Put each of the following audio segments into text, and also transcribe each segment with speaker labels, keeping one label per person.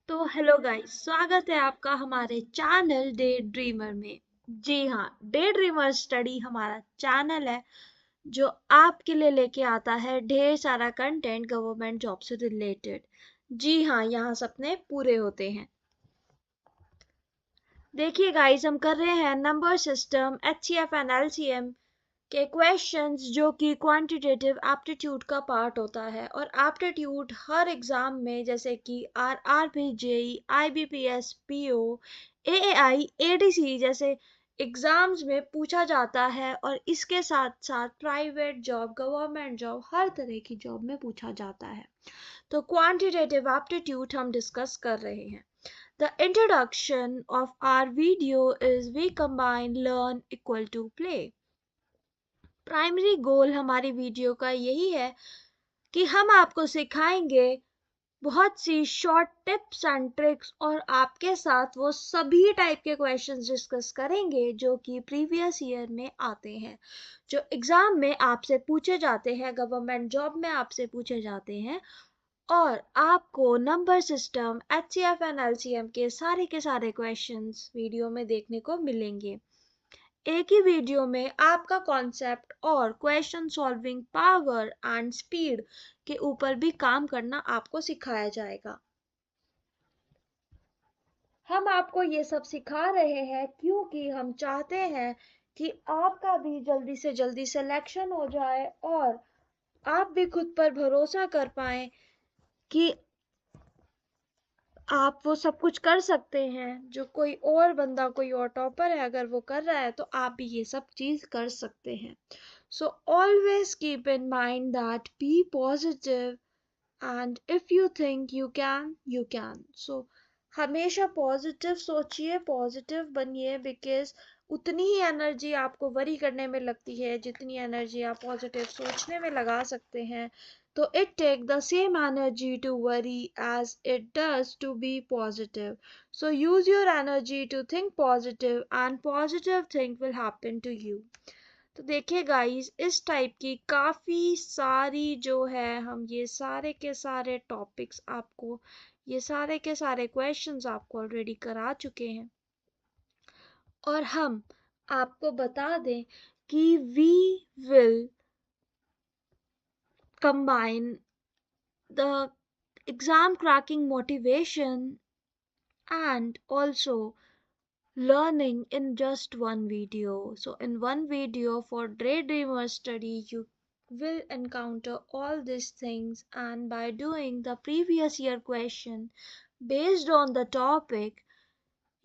Speaker 1: तो hello guys, स्वागत है आपका हमारे चैनल डे ड्रीमर में। जी हाँ, डे ड्रीमर स्टडी हमारा चैनल है जो आपके लिए लेके आता है ढेर सारा कंटेंट गवर्नमेंट जॉब से रिलेटेड। जी हाँ, यहाँ सपने पूरे होते हैं। देखिए गाइस, हम कर रहे हैं number system, HCF and LCM के क्वेश्चंस जो कि क्वांटिटेटिव एप्टीट्यूड का पार्ट होता है। और एप्टीट्यूड हर एग्जाम में जैसे कि RRB, JE, IBPS, PO, AAI, ADC जैसे एग्जाम्स में पूछा जाता है। और इसके साथ साथ प्राइवेट जॉब, गवर्नमेंट जॉब, हर तरह की जॉब में पूछा जाता है। तो क्वांटिटेटिव एप्टीट्यूड हम डिस्कस कर रहे हैं। The introduction of our video is we combine learn equal to play. Primary goal हमारी वीडियो का यही है कि हम आपको सिखाएंगे बहुत सी शॉर्ट टिप्स एंड ट्रिक्स, और आपके साथ वो सभी टाइप के क्वेश्चंस डिस्कस करेंगे जो कि प्रीवियस ईयर में आते हैं, जो एग्जाम में आपसे पूछे जाते हैं, गवर्नमेंट जॉब में आपसे पूछे जाते हैं। और आपको number system, HCF and LCM के सारे क्वेश्चंस वीडियो में देखने को मिलेंगे। एक ही वीडियो में आपका कॉन्सेप्ट और question solving power and speed के ऊपर भी काम करना आपको सिखाया जाएगा। हम आपको ये सब सिखा रहे हैं क्योंकि हम चाहते हैं कि आपका भी जल्दी से जल्दी सिलेक्शन हो जाए और आप भी खुद पर भरोसा कर पाएं कि आप वो सब कुछ कर सकते हैं जो कोई और बंदा, कोई और टॉपर है, अगर वो कर रहा है तो आप भी ये सब चीज कर सकते हैं। So always keep in mind that be positive, and if you think you can, you can. So हमेशा पॉजिटिव सोचिए, पॉजिटिव बनिए, बिकॉज उतनी ही एनर्जी आपको वरी करने में लगती है जितनी एनर्जी आप पॉजिटिव सोचने में लगा सकते हैं। तो it take the same energy to worry as it does to be positive. So use your energy to think positive and positive thing will happen to you. तो देखिए गाइस, इस टाइप की काफ़ी सारी जो है, हम ये सारे के सारे टॉपिक्स आपको, ये सारे के सारे क्वेश्चंस आपको ऑलरेडी करा चुके हैं। और हम आपको बता दें कि we will combine the exam cracking motivation and also learning in just one video. So in one video for Daydreamer study, you will encounter all these things, and by doing the previous year question based on the topic,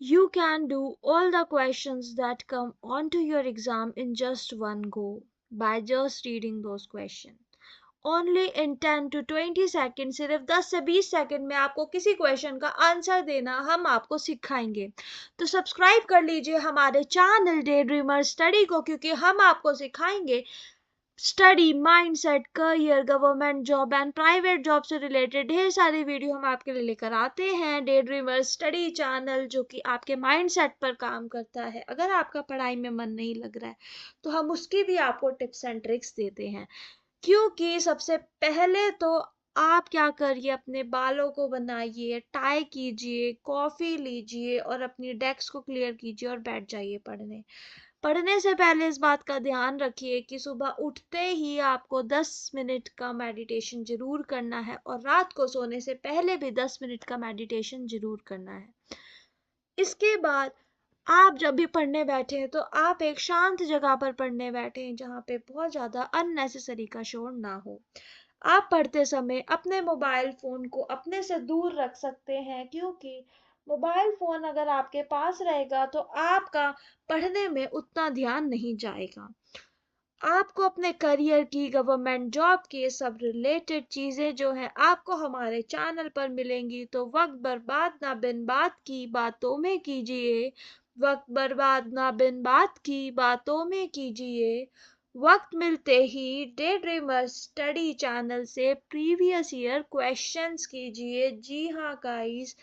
Speaker 1: you can do all the questions that come onto your exam in just one go by just reading those questions. Only in 10 to 20 second, सिर्फ 10 से 20 second में आपको किसी question का answer देना हम आपको सिखाएंगे। तो सब्सक्राइब कर लीजिए हमारे चैनल डे ड्रीमर स्टडी को, क्योंकि हम आपको सिखाएंगे study, mindset, career, government job and private job से रिलेटेड ढेर सारी वीडियो हम आपके लिए लेकर आते हैं। डे ड्रीमर स्टडी चैनल जो कि आपके माइंडसेट पर काम करता है। अगर आपका पढ़ाई में मन नहीं लग रहा है तो हम उसकी भी आपको टिप्स एंड ट्रिक्स देते हैं। क्योंकि सबसे पहले तो आप क्या करिए, अपने बालों को बनाइए, टाई कीजिए, कॉफी लीजिए और अपनी डेस्क को क्लियर कीजिए और बैठ जाइए पढ़ने। पढ़ने से पहले इस बात का ध्यान रखिए कि सुबह उठते ही आपको 10 मिनट का मेडिटेशन जरूर करना है, और रात को सोने से पहले भी 10 मिनट का मेडिटेशन जरूर करना है। इसके बाद आप जब भी पढ़ने बैठे हैं तो आप एक शांत जगह पर पढ़ने बैठे हैं जहाँ पे बहुत ज़्यादा अननेसेसरी का शोर ना हो। आप पढ़ते समय अपने मोबाइल फ़ोन को अपने से दूर रख सकते हैं, क्योंकि मोबाइल फ़ोन अगर आपके पास रहेगा तो आपका पढ़ने में उतना ध्यान नहीं जाएगा। आपको अपने करियर की, गवर्नमेंट जॉब की सब रिलेटेड चीज़ें जो हैं आपको हमारे चैनल पर मिलेंगी। तो वक्त बर्बाद ना बिन बात की बातों में कीजिए, वक्त बर्बाद ना बिन बात की बातों में कीजिए। वक्त मिलते ही डे ड्रीमर स्टडी चैनल से प्रीवियस ईयर क्वेश्चंस कीजिए। जी हाँ गाइस,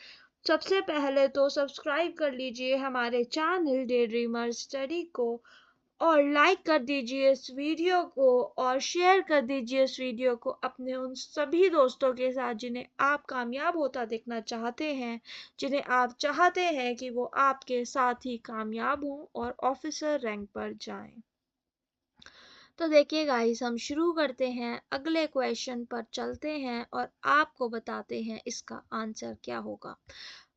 Speaker 1: सबसे पहले तो सब्सक्राइब कर लीजिए हमारे चैनल डे ड्रीमर स्टडी को, और लाइक कर दीजिए इस वीडियो को और शेयर कर दीजिए इस वीडियो को अपने उन सभी दोस्तों के साथ जिन्हें आप कामयाब होता देखना चाहते हैं, जिन्हें आप चाहते हैं कि वो आपके साथ ही कामयाब हों और ऑफिसर रैंक पर जाएं। तो देखिए गाइस, हम शुरू करते हैं, अगले क्वेश्चन पर चलते हैं और आपको बताते हैं इसका आंसर क्या होगा।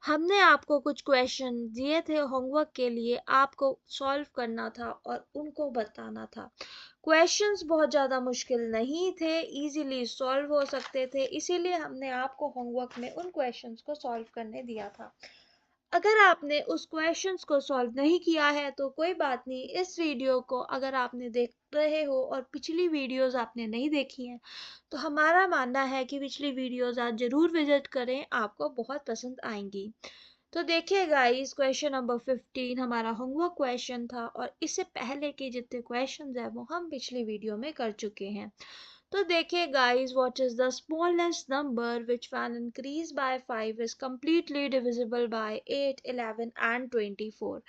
Speaker 1: हमने आपको कुछ क्वेश्चन दिए थे होमवर्क के लिए, आपको सॉल्व करना था और उनको बताना था। क्वेश्चंस बहुत ज़्यादा मुश्किल नहीं थे, इजीली सॉल्व हो सकते थे, इसीलिए हमने आपको होमवर्क में उन क्वेश्चंस को सॉल्व करने दिया था। अगर आपने उस क्वेश्चंस को सॉल्व नहीं किया है तो कोई बात नहीं, इस वीडियो को अगर आपने देख रहे हो और पिछली वीडियोस आपने नहीं देखी हैं तो हमारा मानना है कि पिछली वीडियोस आप जरूर विजिट करें, आपको बहुत पसंद आएंगी। तो देखिए गाइस, क्वेश्चन नंबर 15 हमारा होमवर्क क्वेश्चन था और इससे पहले के जितने क्वेश्चंस हैं वो हम पिछली वीडियो में कर चुके हैं। तो देखिए guys, what is the smallest number which when increased by 5 is completely divisible by 8, 11 and 24।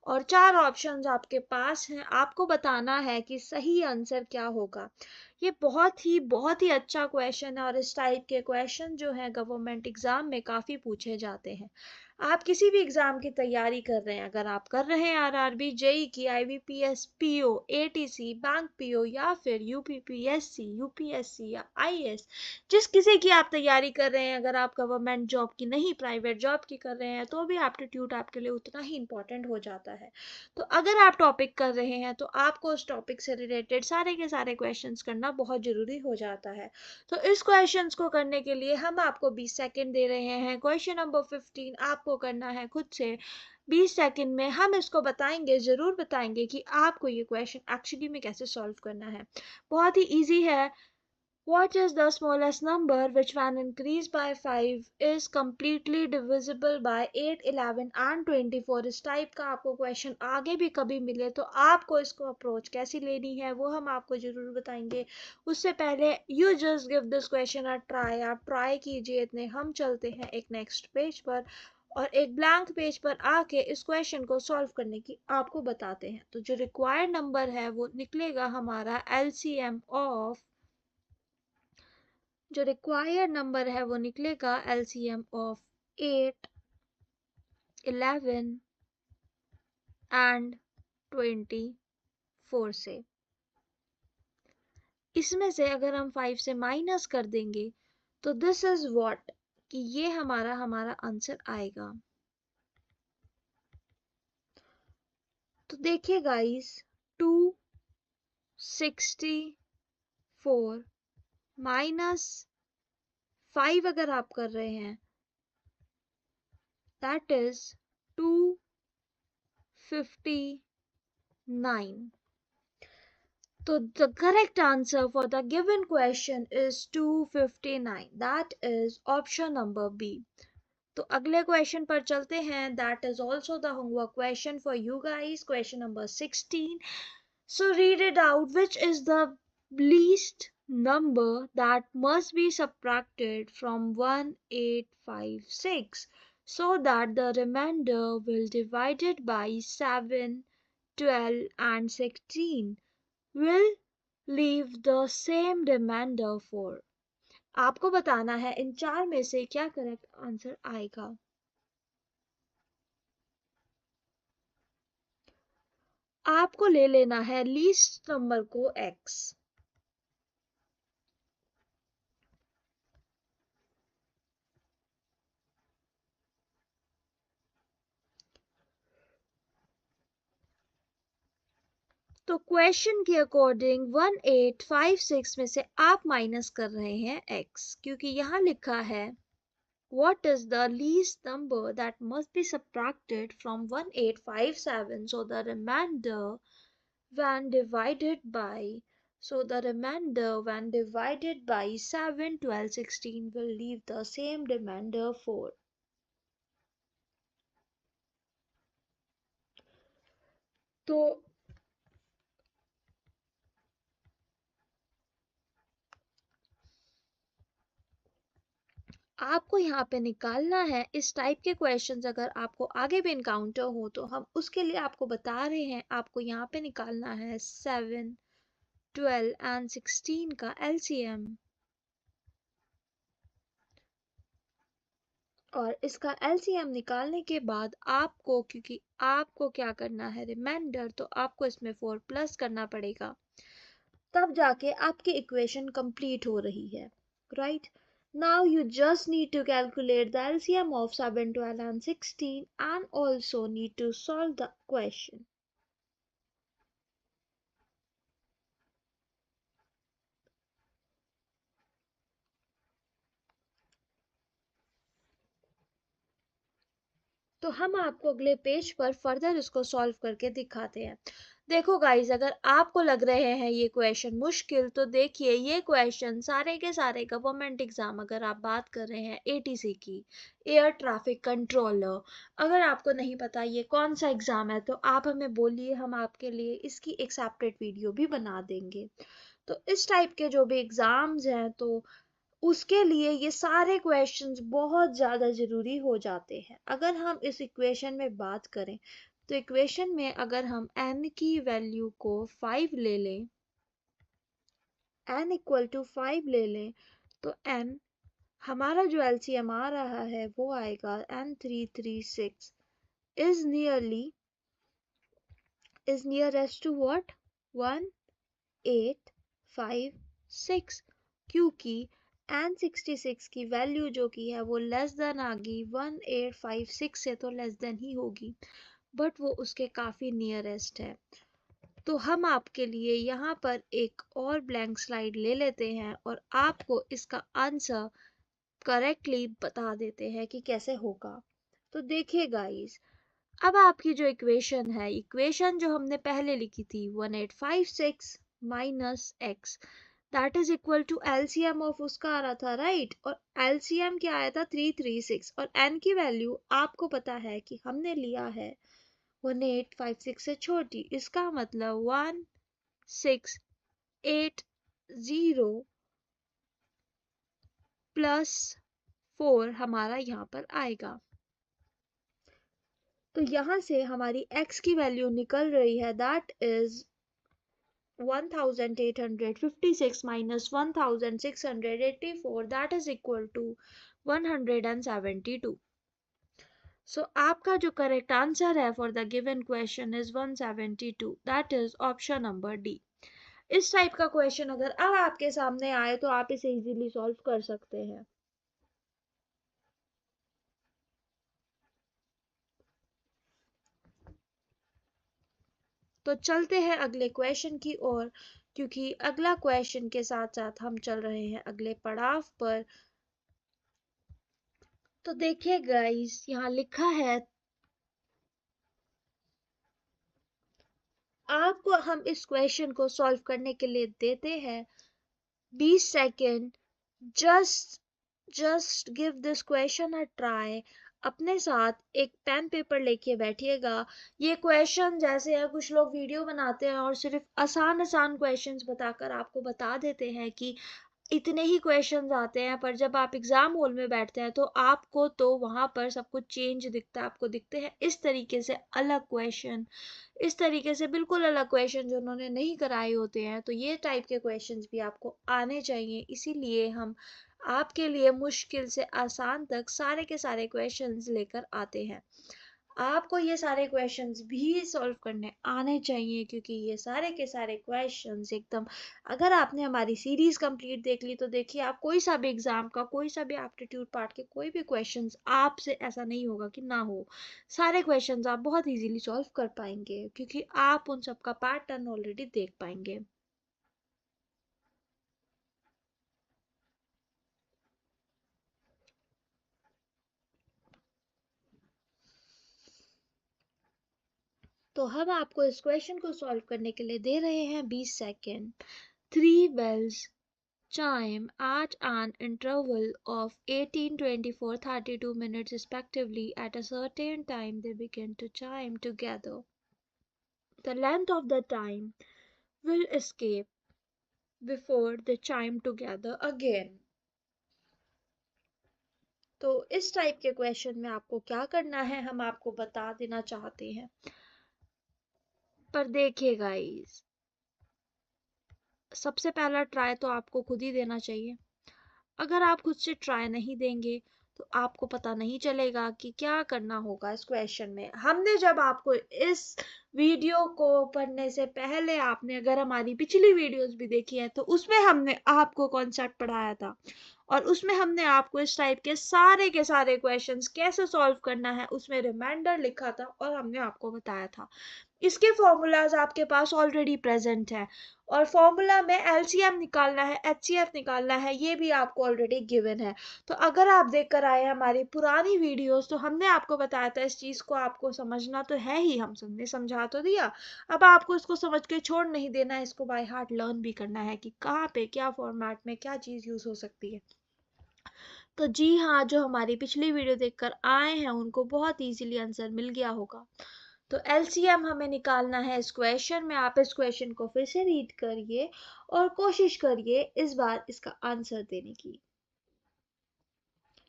Speaker 1: और चार ऑप्शंस आपके पास हैं, आपको बताना है कि सही आंसर क्या होगा। ये बहुत ही अच्छा क्वेश्चन है और इस टाइप के क्वेश्चन जो है गवर्नमेंट एग्जाम में काफ़ी पूछे जाते हैं। आप किसी भी एग्जाम की तैयारी कर रहे हैं, अगर आप कर रहे हैं आरआरबी, जेई की, IBPS, PO, ATC, bank PO या फिर यूपीपीएससी, यूपीएससी या आईएएस, जिस किसी की आप तैयारी कर रहे हैं, अगर आप गवर्नमेंट जॉब की नहीं प्राइवेट जॉब की कर रहे हैं तो भी एप्टीट्यूड आपके लिए उतना ही इंपॉर्टेंट हो जाता है। तो अगर आप टॉपिक कर रहे हैं तो आपको उस टॉपिक से रिलेटेड सारे के सारे क्वेश्चंस करना बहुत ज़रूरी हो जाता है। तो इस क्वेश्चंस को करने के लिए हम आपको 20 सेकंड दे रहे हैं। क्वेश्चन नंबर 15 आपको करना है खुद से 20 सेकंड में। हम इसको बताएंगे, ज़रूर बताएंगे कि आपको ये क्वेश्चन एक्चुअली में कैसे सॉल्व करना है। बहुत ही ईजी है। What is the smallest number which when increased by 5 is completely divisible by 8, 11 and 24। इस टाइप का आपको क्वेश्चन आगे भी कभी मिले तो आपको इसको अप्रोच कैसी लेनी है वो हम आपको ज़रूर बताएंगे। उससे पहले you just give this question a try, आप ट्राई कीजिए। इतने हम चलते हैं एक नेक्स्ट पेज पर और एक ब्लैंक पेज पर आके इस क्वेश्चन को सॉल्व करने की आपको बताते हैं। तो जो रिक्वायर्ड नंबर है वो निकलेगा हमारा LCM ऑफ, जो रिक्वायर्ड नंबर है वो निकलेगा LCM ऑफ 8, 11 एंड 24 से। इसमें से अगर हम 5 से माइनस कर देंगे तो दिस इज व्हाट, कि ये हमारा आंसर आएगा। तो देखिए गाइस, 264 माइनस 5 अगर आप कर रहे हैं that is 259। So the correct answer for the given question is 259. That is option number B. तो अगले क्वेश्चन पर चलते हैं. That is also the homework question for you guys. Question number 16. So read it out. Which is the least number that must be subtracted from 1856 so that the remainder will divided by 7, 12 and 16 will leave the same remainder for। आपको बताना है इन चार में से क्या correct answer आएगा। आपको ले लेना है लीस्ट नंबर को x। तो क्वेश्चन के अकॉर्डिंग 1856 में से आप माइनस कर रहे हैं x, क्योंकि यहाँ लिखा है what is the least number that must be subtracted from 1857 so the remainder when divided by, when divided by 7, 12, 16 will leave the same remainder 4। तो आपको यहाँ पे निकालना है इस टाइप के क्वेश्चंस। अगर आपको आगे भी इनकाउंटर हो तो हम उसके लिए आपको बता रहे हैं। आपको यहाँ पे निकालना है 7, 12 एंड 16 का एलसीएम, और इसका एलसीएम निकालने के बाद आपको, क्योंकि आपको क्या करना है रिमाइंडर, तो आपको इसमें 4 प्लस करना पड़ेगा, तब जाके आपकी इक्वेशन कंप्लीट हो रही है, right? Now you just need to calculate the LCM of 7, 12 and 16 and also need to solve the question. तो हम आपको अगले पेज पर फर्दर इसको सॉल्व करके दिखाते हैं। देखो गाइस, अगर आपको लग रहे हैं ये क्वेश्चन मुश्किल, तो देखिए ये क्वेश्चन सारे के सारे गवर्नमेंट एग्जाम, अगर आप बात कर रहे हैं एटीसी की, एयर ट्रैफिक कंट्रोलर, अगर आपको नहीं पता ये कौन सा एग्जाम है तो आप हमें बोलिए, हम आपके लिए इसकी एक सेपरेट वीडियो भी बना देंगे। तो इस टाइप के जो भी एग्जाम्स हैं तो उसके लिए ये सारे क्वेश्चंस बहुत ज़्यादा ज़रूरी हो जाते हैं। अगर हम इस इक्वेशन में बात करें तो इक्वेशन में अगर हम n की वैल्यू को 5 ले लें, n इक्वल टू 5 ले लें, तो n हमारा जो एलसीएम आ रहा है वो आएगा n336 is nearly is nearest to what 1856, क्योंकि n66 की वैल्यू जो की है वो लेस देन आ गई 1856 से, तो लेस देन ही होगी, बट वो उसके काफी नियरेस्ट है। तो हम आपके लिए यहाँ पर एक और ब्लैंक स्लाइड ले लेते हैं और आपको इसका आंसर करेक्टली बता देते हैं कि कैसे होगा। तो देखिए गाइस, अब आपकी जो इक्वेशन है, इक्वेशन जो हमने पहले लिखी थी 1856 minus x, that is equal to LCM of उसका आ रहा था, राइट? और एलसीएम क्या आया था 336, और एन की वैल्यू आपको पता है कि हमने लिया है 1856 से छोटी, इसका मतलब 1680 प्लस 4 हमारा यहाँ पर आएगा। तो यहाँ से हमारी x की वैल्यू निकल रही है, that is 1856 minus 1684, that is equal to 172. So आपका जो करेक्ट आंसर है for the given question is 172, that is option number D. इस टाइप का क्वेश्चन अगर अब आपके सामने आए तो आप इसे इजीली सॉल्व कर सकते हैं। तो चलते हैं अगले क्वेश्चन की ओर, क्योंकि अगला क्वेश्चन के साथ साथ हम चल रहे हैं अगले पड़ाव पर। तो देखिए गाइस, यहाँ लिखा है आपको हम इस क्वेश्चन को सॉल्व करने के लिए देते हैं 20 second. Just give this question a try. अपने साथ एक पेन पेपर लेके बैठिएगा। ये क्वेश्चन जैसे है, कुछ लोग वीडियो बनाते हैं और सिर्फ आसान आसान क्वेश्चंस बताकर आपको बता देते हैं कि इतने ही क्वेश्चंस आते हैं, पर जब आप एग्जाम हॉल में बैठते हैं तो आपको तो वहां पर सब कुछ चेंज दिखता है। आपको दिखते हैं इस तरीके से अलग क्वेश्चन, इस तरीके से बिल्कुल अलग क्वेश्चन जो उन्होंने नहीं कराए होते हैं। तो ये टाइप के क्वेश्चंस भी आपको आने चाहिए, इसीलिए हम आपके लिए मुश्किल से आसान तक सारे के सारे क्वेश्चंस लेकर आते हैं। आपको ये सारे क्वेश्चंस भी सॉल्व करने आने चाहिए, क्योंकि ये सारे के सारे क्वेश्चंस एकदम, अगर आपने हमारी सीरीज कंप्लीट देख ली तो देखिए, आप कोई सा भी एग्जाम का, कोई सा भी एप्टीट्यूड पार्ट के कोई भी क्वेश्चंस आपसे ऐसा नहीं होगा कि ना हो। सारे क्वेश्चंस आप बहुत इजीली सॉल्व कर पाएंगे, क्योंकि आप उन सब का पैटर्न ऑलरेडी देख पाएंगे। तो हम आपको इस क्वेश्चन को सॉल्व करने के लिए दे रहे हैं 20 second. 3 bells chime at an interval of 18, 24, 32 minutes respectively. At a certain time they begin to chime together. The length of the time will escape before they chime together again. तो इस type के question में आपको क्या करना है हम आपको बता देना चाहते हैं। पर देखिए गाइस, सबसे पहला ट्राई तो आपको खुद ही देना चाहिए। अगर आप खुद से ट्राई नहीं देंगे तो आपको पता नहीं चलेगा कि क्या करना होगा इस क्वेश्चन में। हमने जब आपको इस वीडियो को पढ़ने से पहले आपने अगर हमारी पिछली वीडियोस भी देखी है तो उसमें हमने आपको कॉन्सेप्ट पढ़ाया था और उसमें हमने आपको इस टाइप के सारे क्वेश्चंस कैसे सॉल्व करना है उसमें रिमाइंडर लिखा था और हमने आपको बताया था। इसके फॉर्मूलाज आपके पास ऑलरेडी प्रेजेंट है और फॉर्मूला में एलसीएम निकालना है, एचसीएफ निकालना है, ये भी आपको ऑलरेडी गिवन है। तो अगर आप देख कर आए हमारी पुरानी वीडियोस तो हमने आपको बताया था इस चीज को आपको समझना तो है ही, हम सबने समझा तो दिया। अब आपको इसको समझ के छोड़ नहीं देना है, इसको बाय हार्ट लर्न भी करना है कि कहाँ पे क्या फॉर्मेट में क्या चीज यूज हो सकती है। तो जी हाँ, जो हमारी पिछली वीडियो देखकर आए हैं उनको बहुत इजीली आंसर मिल गया होगा। तो एलसीएम हमें निकालना है इस क्वेश्चन में। आप इस क्वेश्चन को फिर से रीड करिए और कोशिश करिए इस बार इसका आंसर देने की।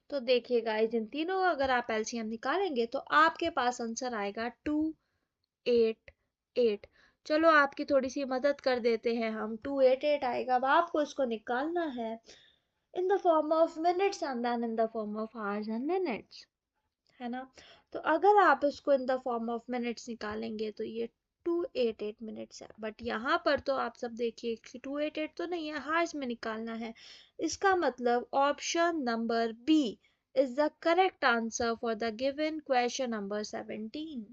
Speaker 1: तो देखिए गाइस, इन तीनों का अगर आप एलसीएम निकालेंगे तो आपके पास आंसर आएगा 288। चलो आपकी थोड़ी सी मदद कर देते हैं हम। 288 आएगा। अब आपको इसको निकालना है in the form of minutes and then in the form of hours and minutes, है ना। तो अगर आप इसको in the form of minutes निकालेंगे तो ये 288 मिनट्स है। बट यहाँ पर तो आप सब देखिए कि 288 तो नहीं है, हार्स में निकालना है। इसका मतलब option number B is the correct answer for the given question number 17।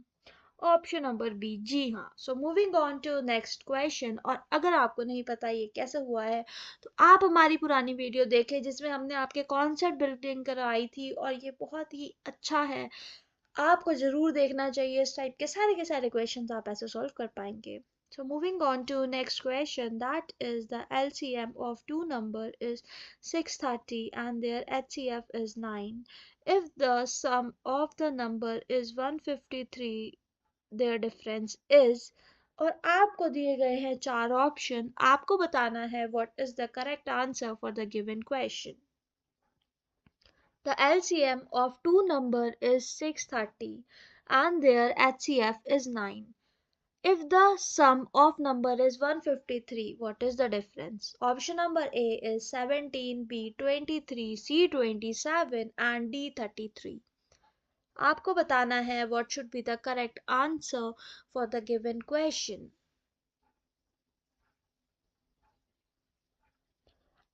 Speaker 1: Option number B, जी हाँ। So moving on to next question. और अगर आपको नहीं पता ये कैसे हुआ है तो आप हमारी पुरानी वीडियो देखें जिसमें हमने आपके कॉन्सेप्ट बिल्डिंग कराई थी और ये बहुत ही अच्छा है, आपको जरूर देखना चाहिए। इस टाइप के सारे क्वेश्चंस आप ऐसे सॉल्व कर पाएंगे। So moving on to next question, that is the LCM of two number is 630 and their HCF is 9. If the sum of the number is 153, their difference is। और आपको दिए गए हैं चार ऑप्शन, आपको बताना है what is the correct answer for the given question। The LCM of two number is 630 and their HCF is 9. If the sum of number is 153, what is the difference? Option number A is 17, B 23, C 27 and D 33। आपको बताना है what should be the correct answer for the given question।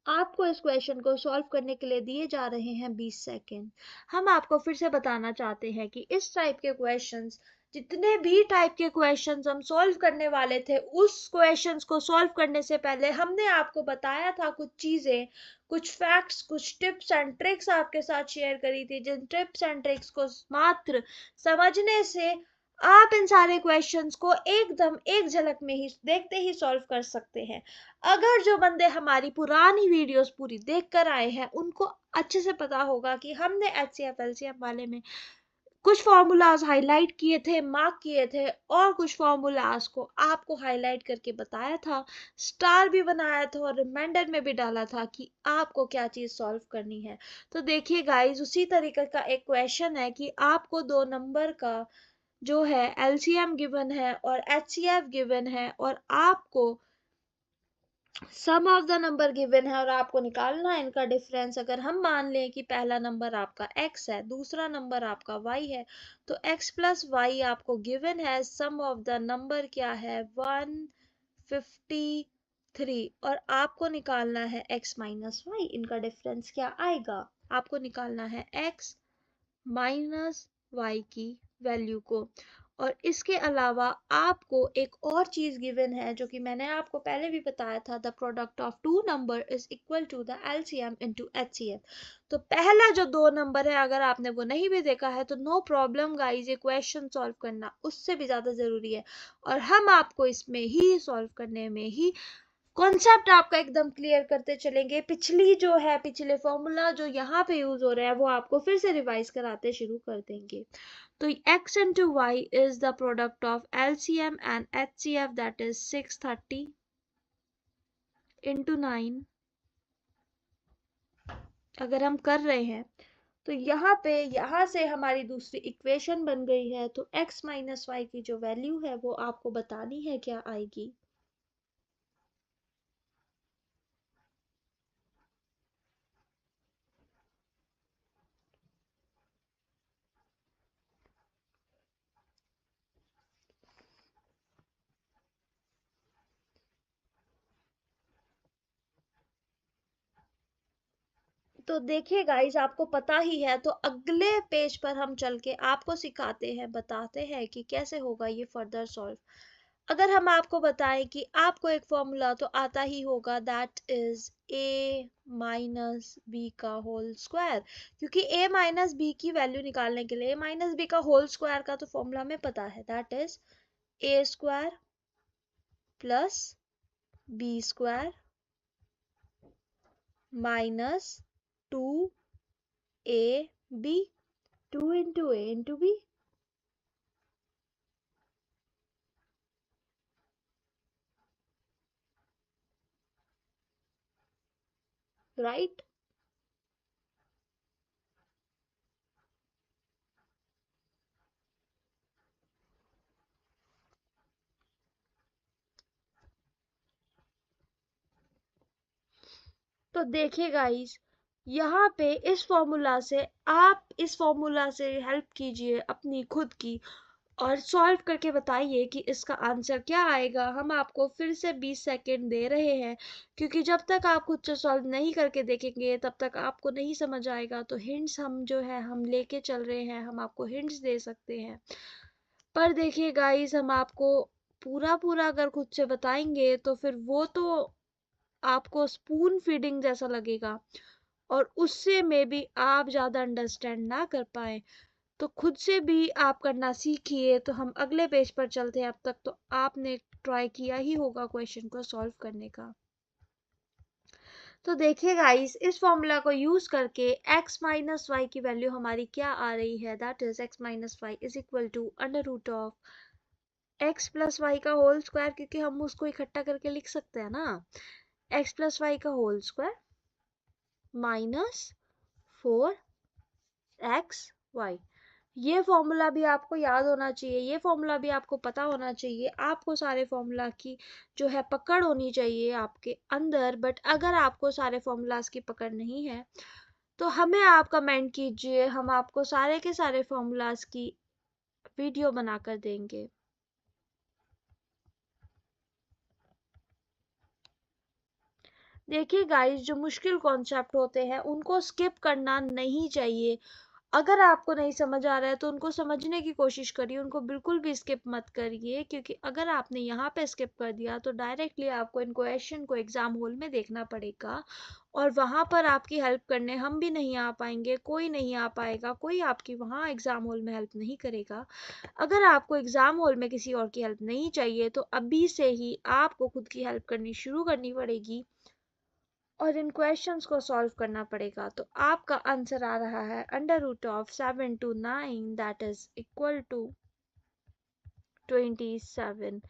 Speaker 1: आपको इस question को solve करने के लिए दिए जा रहे हैं 20 सेकेंड। हम आपको फिर से बताना चाहते हैं कि इस टाइप के क्वेश्चंस, जितने भी टाइप के क्वेश्चंस हम सॉल्व करने वाले थे, उस क्वेश्चंस को सॉल्व करने से पहले हमने आपको बताया था कुछ चीजें, कुछ फैक्ट्स, कुछ टिप्स एंड ट्रिक्स आपके साथ शेयर करी थी, जिन टिप्स एंड ट्रिक्स को मात्र समझने से आप इन सारे क्वेश्चंस को एकदम एक झलक में ही देखते ही सॉल्व कर सकते हैं। अगर जो बंदे हमारी पुरानी वीडियोस पूरी देख कर आए हैं उनको अच्छे से पता होगा कि हमने एचसीएफ एलसीएम वाले में कुछ फॉर्मूलाज हाईलाइट किए थे, मार्क किए थे और कुछ फॉर्मूलाज को आपको हाईलाइट करके बताया था, स्टार भी बनाया था और रिमाइंडर में भी डाला था कि आपको क्या चीज सॉल्व करनी है। तो देखिए गाइस, उसी तरीके का एक क्वेश्चन है कि आपको दो नंबर का जो है एलसीएम गिवन है और एचसीएफ गिवन है और आपको सम ऑफ द नंबर गिवन है और आपको निकालना है इनका डिफरेंस। अगर हम मान लें कि पहला नंबर आपका x है, दूसरा नंबर आपका y है, तो x प्लस y आपको गिवन है। सम ऑफ द नंबर क्या है? 153 और आपको निकालना है x माइनस y। इनका डिफरेंस क्या आएगा? आपको निकालना है x माइनस y की वैल्यू को। और इसके अलावा आपको एक और चीज गिवन है जो कि मैंने आपको पहले भी बताया था, the product of two number is equal to the LCM into HCF. तो पहला जो दो नंबर है अगर आपने वो नहीं भी देखा है तो नो प्रॉब्लम गाइस, ये क्वेश्चन सॉल्व करना उससे भी ज्यादा जरूरी है और हम आपको इसमें ही सॉल्व करने में ही कॉन्सेप्ट आपका एकदम क्लियर करते चलेंगे। पिछली जो है, पिछले फॉर्मूला जो यहाँ पे यूज हो रहा है वो आपको फिर से रिवाइज कराते शुरू कर देंगे। तो x into y is the product of LCM and HCF, that is 630 into 9। अगर हम कर रहे हैं तो यहाँ से हमारी दूसरी इक्वेशन बन गई है। तो x माइनस वाई की जो वैल्यू है वो आपको बतानी है क्या आएगी। तो देखिए गाइस, आपको पता ही है, तो अगले पेज पर हम चल के आपको सिखाते हैं, बताते हैं कि कैसे होगा ये फर्दर सॉल्व। अगर हम आपको बताएं कि आपको एक फॉर्मूला तो आता ही होगा, that is a minus b का होल स्क्वायर, क्योंकि a माइनस बी की वैल्यू निकालने के लिए a माइनस बी का होल स्क्वायर का तो फॉर्मूला हमें पता है, that is a square plus b square minus 2ab, 2 into a into b, right? तो देखिए गाइस, यहाँ पे इस फॉर्मूला से आप इस फॉर्मूला से हेल्प कीजिए अपनी खुद की, और सॉल्व करके बताइए कि इसका आंसर क्या आएगा। हम आपको फिर से 20 सेकेंड दे रहे हैं, क्योंकि जब तक आप खुद से सॉल्व नहीं करके देखेंगे तब तक आपको नहीं समझ आएगा। तो हिंट्स हम जो है हम लेके चल रहे हैं, हम आपको हिंट्स दे सकते हैं। पर देखिए गाइस, हम आपको पूरा पूरा अगर खुद से बताएंगे तो फिर वो तो आपको स्पून फीडिंग जैसा लगेगा, और उससे में भी आप ज़्यादा अंडरस्टैंड ना कर पाए। तो खुद से भी आप करना सीखिए। तो हम अगले पेज पर चलते हैं। अब तक तो आपने ट्राई किया ही होगा क्वेश्चन को सॉल्व करने का। तो देखिए गाइस, इस फॉर्मूला को यूज करके x माइनस वाई की वैल्यू हमारी क्या आ रही है, that is x minus y is equal to under root of x plus y का होल स्क्वायर, क्योंकि हम उसको इकट्ठा करके लिख सकते हैं ना, x प्लस वाई का होल स्क्वायर माइनस 4xy। ये फॉर्मूला भी आपको याद होना चाहिए, ये फॉर्मूला भी आपको पता होना चाहिए। आपको सारे फॉर्मूला की जो है पकड़ होनी चाहिए आपके अंदर। बट अगर आपको सारे फॉर्मूलाज की पकड़ नहीं है तो हमें आप कमेंट कीजिए, हम आपको सारे के सारे फॉर्मूलाज की वीडियो बनाकर देंगे। देखिए गाइस, जो मुश्किल कॉन्सेप्ट होते हैं उनको स्किप करना नहीं चाहिए। अगर आपको नहीं समझ आ रहा है तो उनको समझने की कोशिश करिए, उनको बिल्कुल भी स्किप मत करिए, क्योंकि अगर आपने यहाँ पे स्किप कर दिया तो डायरेक्टली आपको इन क्वेश्चन को एग्जाम हॉल में देखना पड़ेगा, और वहाँ पर आपकी हेल्प करने हम भी नहीं आ पाएंगे, कोई नहीं आ पाएगा, कोई आपकी वहाँ एग्जाम हॉल में हेल्प नहीं करेगा। अगर आपको एग्जाम हॉल में किसी और की हेल्प नहीं चाहिए तो अभी से ही आपको खुद की हेल्प करनी शुरू करनी पड़ेगी और इन क्वेश्चंस को सॉल्व करना पड़ेगा। तो आपका आंसर आ रहा है under root of 7 to 9, that is equal to 27।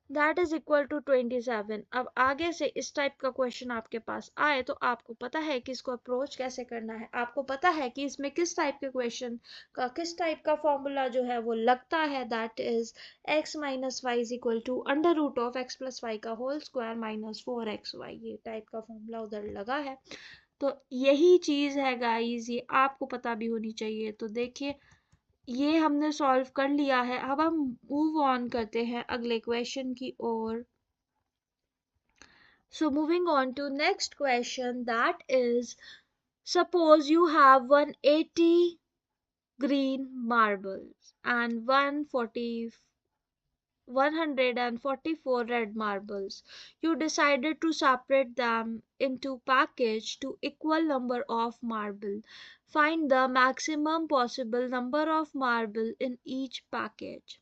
Speaker 1: That is equal to 27। अब आगे से इस टाइप का क्वेश्चन आपके पास आए तो आपको पता है कि इसको अप्रोच कैसे करना है, आपको पता है कि इसमें किस टाइप के क्वेश्चन का किस टाइप का फॉर्मूला जो है वो लगता है, that is x minus y is equal to under root of x plus y का होल स्क्वायर माइनस 4xy। ये टाइप का फॉर्मूला उधर लगा है। तो यही चीज है गाइस, ये आपको पता भी होनी चाहिए। तो देखिए, ये हमने सॉल्व कर लिया है। अब हम मूव ऑन करते हैं अगले क्वेश्चन की ओर। So moving on to next question, that is, suppose you have 180 green marbles and 144 red marbles. You decided to separate them into package to equal number of marble. Find the maximum possible number of marble in each package.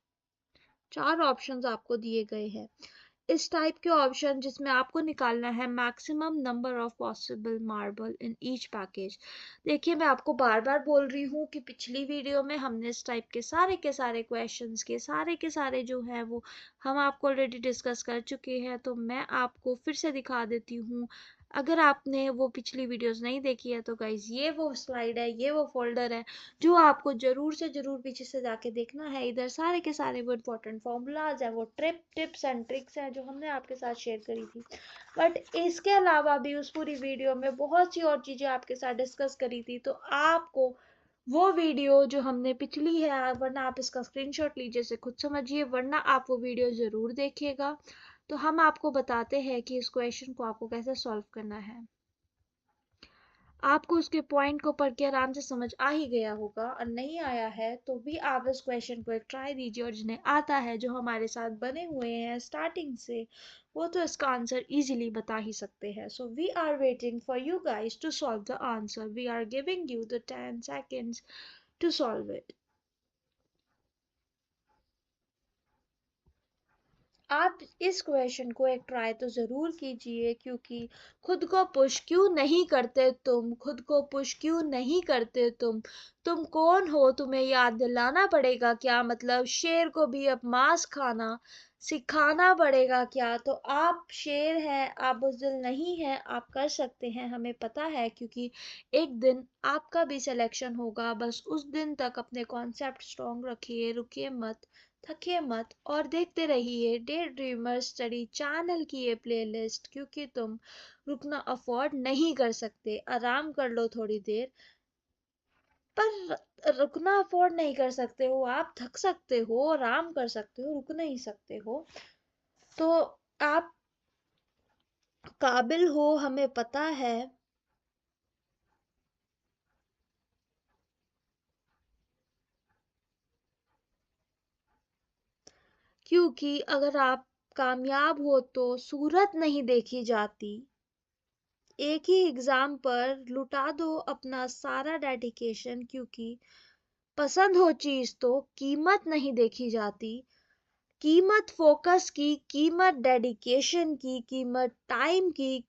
Speaker 1: चार options आपको दिए गए हैं। इस type के option जिसमें आपको निकालना है maximum number of possible marble in each package. देखिए, मैं आपको बार बार बोल रही हूँ कि पिछली वीडियो में हमने इस टाइप के सारे क्वेश्चंस के सारे जो है वो हम आपको ऑलरेडी डिस्कस कर चुके हैं। तो मैं आपको फिर से दिखा देती हूँ। अगर आपने वो पिछली वीडियोस नहीं देखी है तो गाइज ये वो स्लाइड है, ये वो फोल्डर है जो आपको जरूर से जरूर पीछे से जाके देखना है। इधर सारे के सारे वो इंपॉर्टेंट फॉर्मूलाज है, वो टिप्स एंड ट्रिक्स हैं जो हमने आपके साथ शेयर करी थी। बट इसके अलावा भी उस पूरी वीडियो में बहुत सी और चीजें आपके साथ डिस्कस करी थी, तो आपको वो वीडियो जो हमने पिछली है, वरना आप इसका स्क्रीनशॉट लीजिए से खुद समझिए, वरना आप वो वीडियो जरूर देखिएगा। तो हम आपको बताते हैं कि इस क्वेश्चन को आपको कैसे सॉल्व करना है। आपको उसके पॉइंट को पढ़ के आराम से समझ आ ही गया होगा, और नहीं आया है तो भी आप इस क्वेश्चन को एक ट्राई दीजिए, और जिन्हें आता है, जो हमारे साथ बने हुए हैं स्टार्टिंग से, वो तो इसका आंसर इजीली बता ही सकते हैं। So we are waiting for you guys to solve the answer. We are giving you the 10 seconds to solve it. आप इस क्वेश्चन को एक ट्राई तो जरूर कीजिए, क्योंकि खुद को पुश क्यों नहीं करते तुम, खुद को पुश क्यों नहीं करते तुम कौन हो, तुम्हें याद दिलाना पड़ेगा क्या, मतलब शेर को भी अब मांस खाना सिखाना पड़ेगा क्या। तो आप शेर हैं, आप बुज़दिल नहीं हैं, आप कर सकते हैं, हमें पता है, क्योंकि एक दिन आपका भी सिलेक्शन होगा। बस उस दिन तक अपने कॉन्सेप्ट स्ट्रॉन्ग रखिए, रुकिए मत, थकिए मत, और देखते रहिए डे ड्रीमर स्टडी चैनल की ये प्लेलिस्ट, क्योंकि तुम रुकना अफोर्ड नहीं कर सकते। आराम कर लो थोड़ी देर, पर रुकना अफोर्ड नहीं कर सकते हो आप, थक सकते हो, आराम कर सकते हो, रुक नहीं सकते हो। तो आप काबिल हो, हमें पता है। क्योंकि अगर आप कामयाब हो तो सूरत नहीं देखी जाती। एक ही एग्जाम पर लुटा दो अपना सारा डेडिकेशन, क्योंकि पसंद हो चीज तो कीमत नहीं देखी जाती। कीमत फोकस की, कीमत डेडिकेशन की, कीमत टाइम की,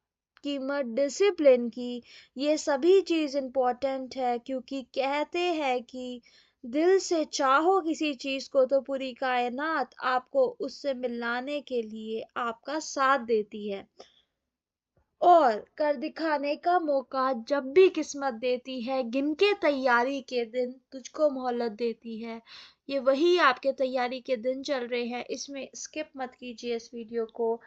Speaker 1: कीमत डिसिप्लिन की, ये सभी चीज इम्पोर्टेंट है। क्योंकि कहते हैं कि दिल से चाहो किसी चीज को तो पूरी कायनात आपको उससे मिलाने के लिए आपका साथ देती है, और कर दिखाने का मौका जब भी किस्मत देती है, गिन के तैयारी के दिन तुझको मोहलत देती है। ये वही आपके तैयारी के दिन चल रहे हैं, इसमें स्किप मत कीजिए इस वीडियो को।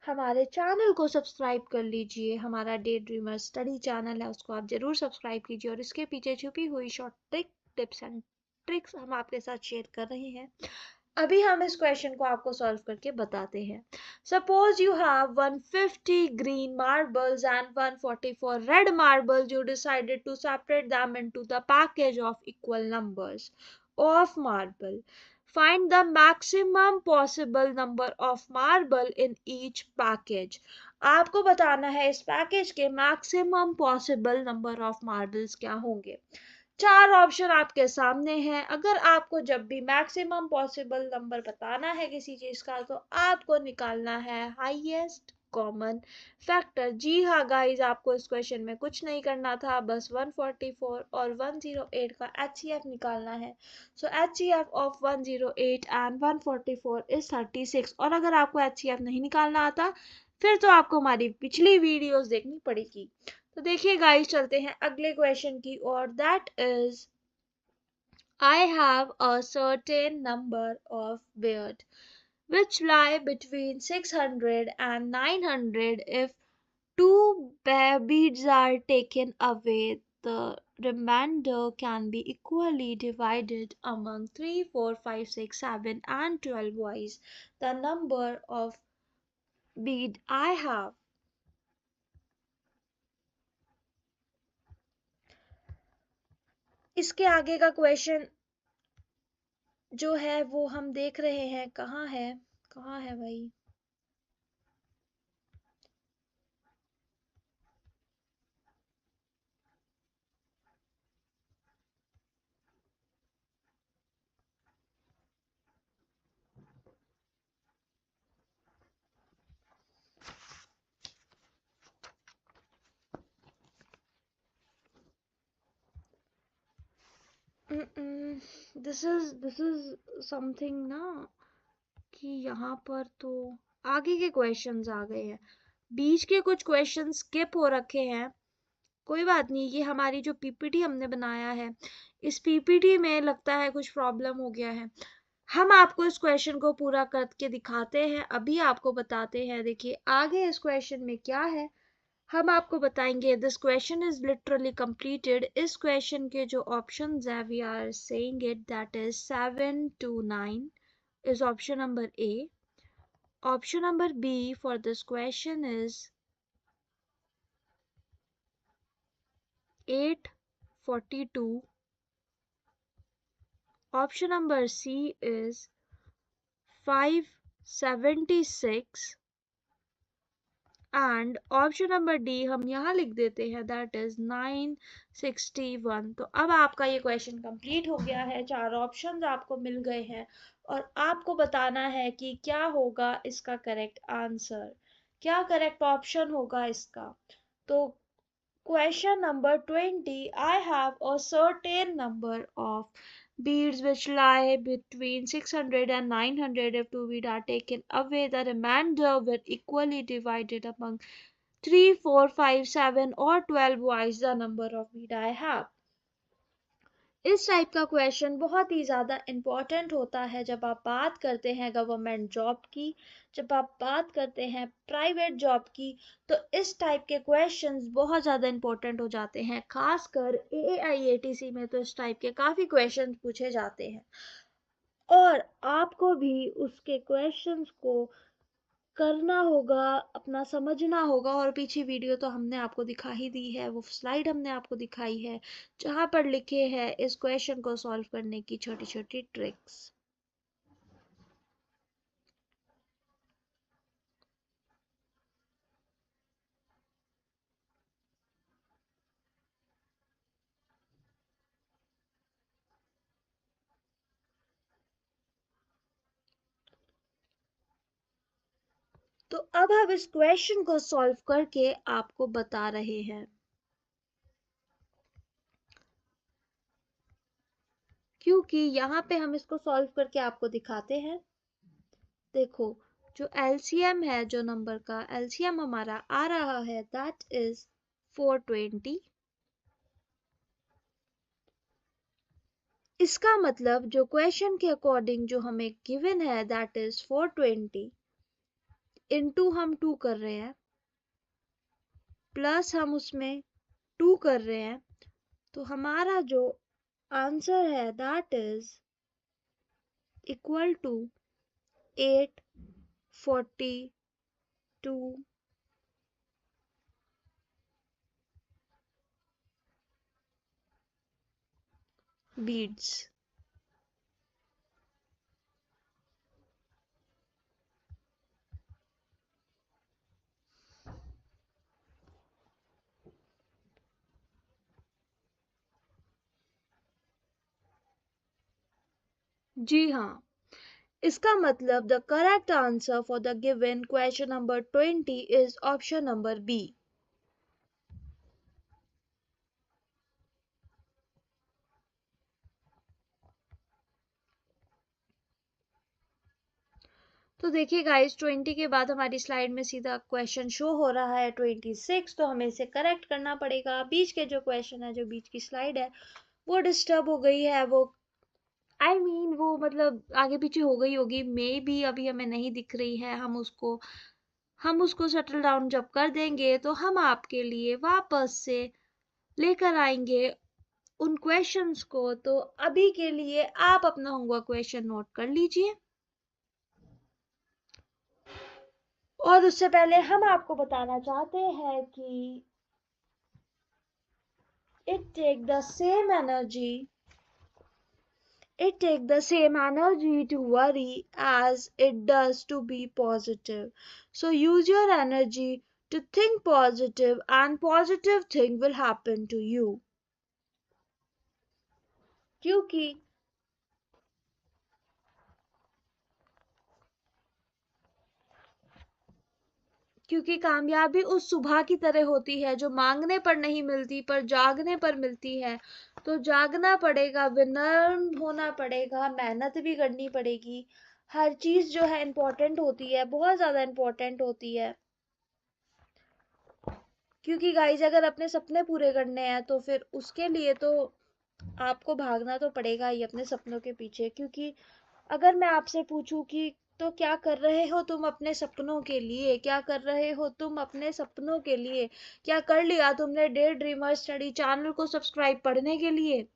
Speaker 1: हमारे चैनल को सब्सक्राइब कर लीजिए, हमारा डे ड्रीमर स्टडी चैनल है, उसको आप जरूर सब्सक्राइब कीजिए, और इसके पीछे छुपी हुई शॉर्ट टिप्स एंड ट्रिक्स हम आपके साथ शेयर कर रहे हैं। अभी हम इस क्वेश्चन को आपको सॉल्व करके बताते हैं। Suppose you have 150 green marbles and 144 red marbles. You decided to separate them into the package of equal numbers of marble. Find the maximum possible number of marble in each package. आपको बताना है इस package के maximum possible number of marbles क्या होंगे। चार option आपके सामने हैं। अगर आपको जब भी मैक्सिमम पॉसिबल नंबर बताना है किसी चीज का, तो आपको निकालना है हाईएस्ट कॉमन फैक्टर। जी हाँ गाइस, आपको इस क्वेश्चन में कुछ नहीं करना था, बस 144 और 108 का HCF निकालना है। सो HCF ऑफ 108 एंड 144 इज 36। और अगर आपको HCF नहीं निकालना आता, फिर तो आपको हमारी पिछली वीडियोस देखनी पड़ेगी। तो देखिए गाइस, चलते हैं अगले क्वेश्चन की ओर। That is, I have a certain number of beard which lie between 600 and 900. If two beads are taken away, the remainder can be equally divided among 3, 4, 5, 6, 7 and 12 boys. The number of bead I have. इसके आगे का question जो है वो हम देख रहे हैं, कहाँ है, कहाँ है भाई। दिस इज समथिंग ना, कि यहाँ पर तो आगे के क्वेश्चंस आ गए हैं। बीच के कुछ क्वेश्चन स्किप हो रखे हैं, कोई बात नहीं, ये हमारी जो पीपीटी हमने बनाया है, इस पीपीटी में लगता है कुछ प्रॉब्लम हो गया है। हम आपको इस क्वेश्चन को पूरा करके दिखाते हैं, अभी आपको बताते हैं। देखिए आगे इस क्वेश्चन में क्या है, हम आपको बताएंगे। This question is literally completed. इस क्वेश्चन के जो ऑप्शंस है, we are saying it that is 7 to 9 is option number A. Option number B for this question is 842. Option number C is 576. And option number D हम यहाँ लिख देते हैं, that is 961। तो अब आपका ये क्वेश्चन कंप्लीट हो गया है, 4 ऑप्शंस आपको मिल गए हैं और आपको बताना है कि क्या होगा इसका करेक्ट आंसर, क्या करेक्ट ऑप्शन होगा इसका। तो question number 20, I have a certain number of beads which lie between 600 and 900. If 2 beads are taken away, the remainder will equally divided among 3, 4, 5, 7 or 12. What is the number of beads I have? इस type का question बहुत ही ज़्यादा important होता है जब आप बात करते हैं गवर्नमेंट जॉब की, जब आप बात करते हैं प्राइवेट जॉब की। तो इस टाइप के क्वेश्चंस बहुत ज़्यादा इम्पॉर्टेंट हो जाते हैं, खासकर AAIATC में तो इस टाइप के काफ़ी क्वेश्चंस पूछे जाते हैं और आपको भी उसके क्वेश्चंस को करना होगा, अपना समझना होगा। और पीछे वीडियो तो हमने आपको दिखा ही दी है, वो स्लाइड हमने आपको दिखाई है जहां पर लिखे हैं इस क्वेश्चन को सॉल्व करने की छोटी छोटी ट्रिक्स। तो अब हम इस क्वेश्चन को सॉल्व करके आपको बता रहे हैं, क्योंकि यहाँ पे हम इसको सॉल्व करके आपको दिखाते हैं। देखो जो एलसीएम है, जो नंबर का एलसीएम हमारा आ रहा है, दैट इज 420। इसका मतलब जो क्वेश्चन के अकॉर्डिंग जो हमें गिवन है, दैट इज 420 इनटू हम 2 कर रहे हैं, प्लस हम उसमें 2 कर रहे हैं, तो हमारा जो आंसर है that is equal to 842 beads. जी हाँ, इसका मतलब the correct answer for the given question number 20 is option number B. तो देखिए गाइस, 20 के बाद हमारी स्लाइड में सीधा क्वेश्चन शो हो रहा है 26, तो हमें इसे करेक्ट करना पड़ेगा। बीच के जो क्वेश्चन है, जो बीच की स्लाइड है, वो डिस्टर्ब हो गई है, वो वो मतलब आगे पीछे हो गई होगी, मे बी अभी हमें नहीं दिख रही है। हम उसको सेटल डाउन जब कर देंगे तो हम आपके लिए वापस से लेकर आएंगे उन क्वेश्चंस को। तो अभी के लिए आप अपना होमवर्क क्वेश्चन नोट कर लीजिए, और उससे पहले हम आपको बताना चाहते हैं कि it take the same energy it take the same energy to worry as it does to be positive. So use your energy to think positive and positive thing will happen to you. क्योंकि क्योंकि कामयाबी उस सुबह की तरह होती है जो मांगने पर नहीं मिलती पर जागने पर मिलती है। तो जागना पड़ेगा, विनम्र होना पड़ेगा, मेहनत भी करनी पड़ेगी। हर चीज जो है इम्पोर्टेंट होती है, बहुत ज्यादा इम्पोर्टेंट होती है। क्योंकि गाइज अगर अपने सपने पूरे करने हैं तो फिर उसके लिए तो आपको भागना तो पड़ेगा ही अपने सपनों के पीछे। क्योंकि अगर मैं आपसे पूछूं कि तो क्या कर रहे हो तुम अपने सपनों के लिए, क्या कर रहे हो तुम अपने सपनों के लिए, क्या कर लिया तुमने डे ड्रीमर स्टडी चैनल को सब्सक्राइब पढ़ने के लिए?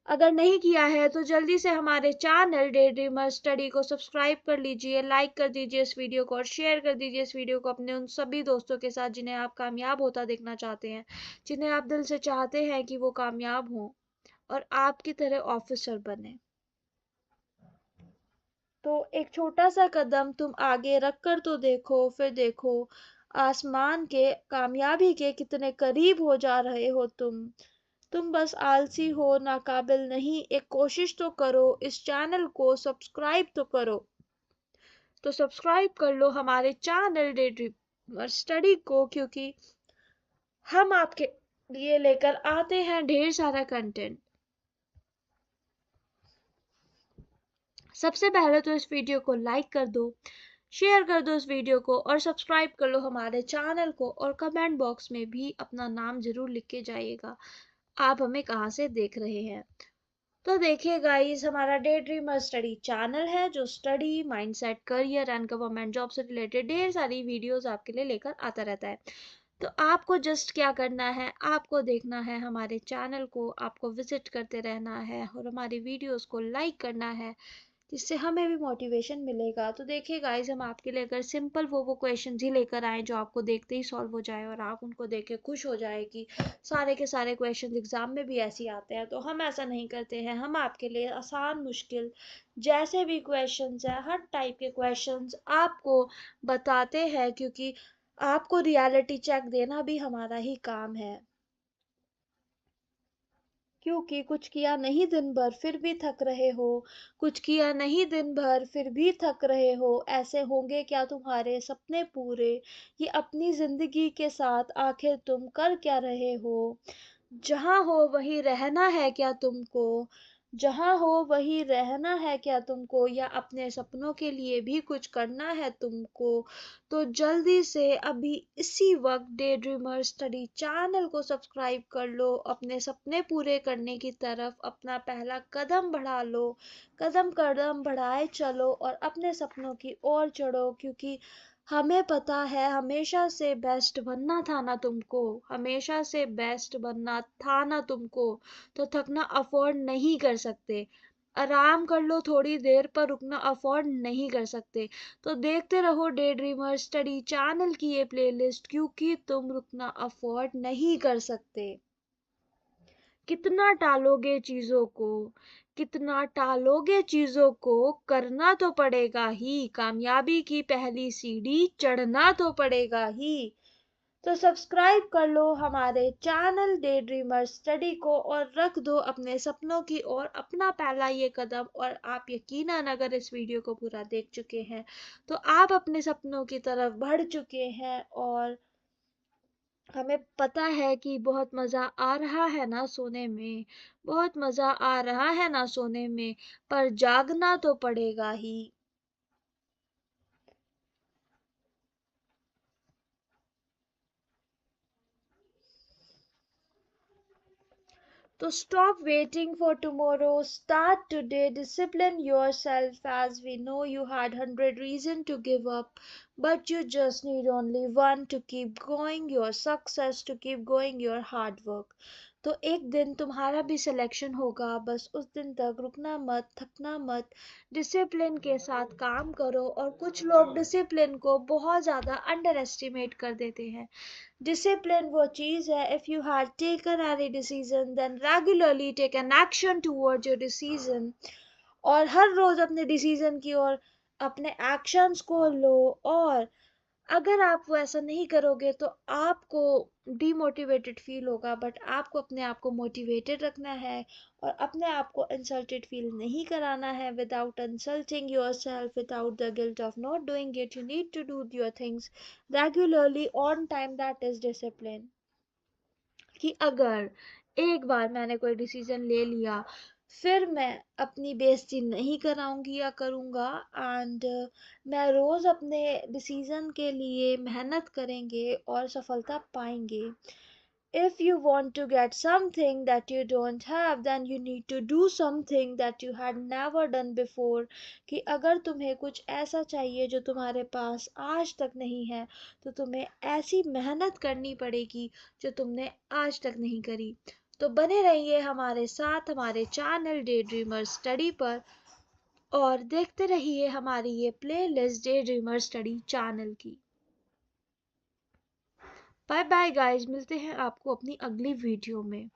Speaker 1: अगर नहीं किया है तो जल्दी से हमारे चैनल डे ड्रीमर स्टडी को सब्सक्राइब कर लीजिए, लाइक कर दीजिए इस वीडियो को और शेयर कर दीजिए इस वीडियो को अपने उन सभी दोस्तों के साथ जिन्हें आप कामयाब होता देखना चाहते हैं, जिन्हें आप दिल से चाहते हैं कि वो कामयाब हों और आपकी तरह ऑफिसर बने। तो एक छोटा सा कदम तुम आगे रख कर तो देखो, फिर देखो आसमान के कामयाबी के कितने करीब हो जा रहे हो तुम बस आलसी हो, नाकाबिल नहीं। एक कोशिश तो करो, इस चैनल को सब्सक्राइब तो करो। तो सब्सक्राइब कर लो हमारे चैनल डे ड्रीमर स्टडी को, क्योंकि हम आपके लिए लेकर आते हैं ढेर सारा कंटेंट। सबसे पहले तो इस वीडियो को लाइक कर दो, शेयर कर दो इस वीडियो को और सब्सक्राइब कर लो हमारे चैनल को, और कमेंट बॉक्स में भी अपना नाम जरूर लिख के जाइएगा आप हमें कहाँ से देख रहे हैं। तो देखिए गाइस, हमारा डे ड्रीमर स्टडी चैनल है जो study, mindset, career and government job से रिलेटेड ढेर सारी वीडियोस आपके लिए लेकर आता रहता है। तो आपको जस्ट क्या करना है, आपको देखना है हमारे चैनल को, आपको विजिट करते रहना है और हमारी वीडियोस को लाइक करना है, जिससे हमें भी मोटिवेशन मिलेगा। तो देखिए गाइस, हम आपके लिए अगर सिंपल वो क्वेश्चन ही लेकर आए जो आपको देखते ही सॉल्व हो जाए और आप उनको देख के खुश हो जाए कि सारे के सारे क्वेश्चन एग्जाम में भी ऐसे ही आते हैं, तो हम ऐसा नहीं करते हैं। हम आपके लिए आसान मुश्किल जैसे भी क्वेश्चंस है, हर टाइप के क्वेश्चंस आपको बताते हैं, क्योंकि आपको रियलिटी चेक देना भी हमारा ही काम है। क्योंकि कुछ किया नहीं दिन भर फिर भी थक रहे हो, कुछ किया नहीं दिन भर फिर भी थक रहे हो, ऐसे होंगे क्या तुम्हारे सपने पूरे? ये अपनी जिंदगी के साथ आखिर तुम कर क्या रहे हो? जहां हो वहीं रहना है क्या तुमको? जहां हो वहीं रहना है क्या तुमको, या अपने सपनों के लिए भी कुछ करना है तुमको? तो जल्दी से अभी इसी वक्त डे ड्रीमर स्टडी चैनल को सब्सक्राइब कर लो, अपने सपने पूरे करने की तरफ अपना पहला कदम बढ़ा लो। कदम कदम बढ़ाए चलो और अपने सपनों की ओर चढ़ो, क्योंकि हमें पता है हमेशा से बेस्ट बनना था ना तुमको, हमेशा से बेस्ट बनना था ना तुमको। तो थकना अफोर्ड नहीं कर सकते, आराम कर लो थोड़ी देर, पर रुकना अफोर्ड नहीं कर सकते। तो देखते रहो डे ड्रीमर स्टडी चैनल की ये प्लेलिस्ट, क्योंकि तुम रुकना अफोर्ड नहीं कर सकते। कितना टालोगे चीजों को, कितना टालोगे चीजों को, करना तो पड़ेगा ही, कामयाबी की पहली सीढ़ी चढ़ना तो पड़ेगा ही। तो सब्सक्राइब कर लो हमारे चैनल डे ड्रीमर स्टडी को और रख दो अपने सपनों की ओर अपना पहला ये कदम। और आप यकीनन अगर इस वीडियो को पूरा देख चुके हैं तो आप अपने सपनों की तरफ बढ़ चुके हैं, और हमें पता है कि बहुत मजा आ रहा है ना सोने में, बहुत मजा आ रहा है ना सोने में, पर जागना तो पड़ेगा ही। So stop waiting for tomorrow. Start today. Discipline yourself, as we know you had 100 reasons to give up, but you just need only one to keep going, your success, to keep going your hard work. तो एक दिन तुम्हारा भी selection होगा, बस उस दिन तक रुकना मत, थकना मत, डिसिप्लिन के साथ काम करो। और कुछ लोग डिसिप्लिन को बहुत ज़्यादा अंडर एस्टिमेट कर देते हैं। Discipline वो चीज है, if you had taken any decision then regularly take an action towards your decision, और हर रोज अपने डिसीजन की ओर अपने एक्शंस को लो। और अगर आप वो ऐसा नहीं करोगे तो आपको डीमोटिवेटेड फील होगा, बट आपको अपने आप को मोटिवेटेड रखना है और अपने आप को इंसल्टेड फील नहीं कराना है। Without insulting yourself, without the guilt of not doing it, you need to do your things regularly on time, that is discipline. कि अगर एक बार मैंने कोई डिसीजन ले लिया, फिर मैं अपनी बेइज्जती नहीं कराऊंगी या करूँगा। एंड मैं रोज़ अपने डिसीज़न के लिए मेहनत करेंगे और सफलता पाएंगे। If you want to get something that you don't have, then you need to do something that you had never done before। कि अगर तुम्हें कुछ ऐसा चाहिए जो तुम्हारे पास आज तक नहीं है, तो तुम्हें ऐसी मेहनत करनी पड़ेगी जो तुमने आज तक नहीं करी। तो बने रहिए हमारे साथ हमारे चैनल डे ड्रीमर स्टडी पर, और देखते रहिए हमारी ये playlist day dreamer study channel की। बाय बाय गाइस, मिलते हैं आपको अपनी अगली वीडियो में।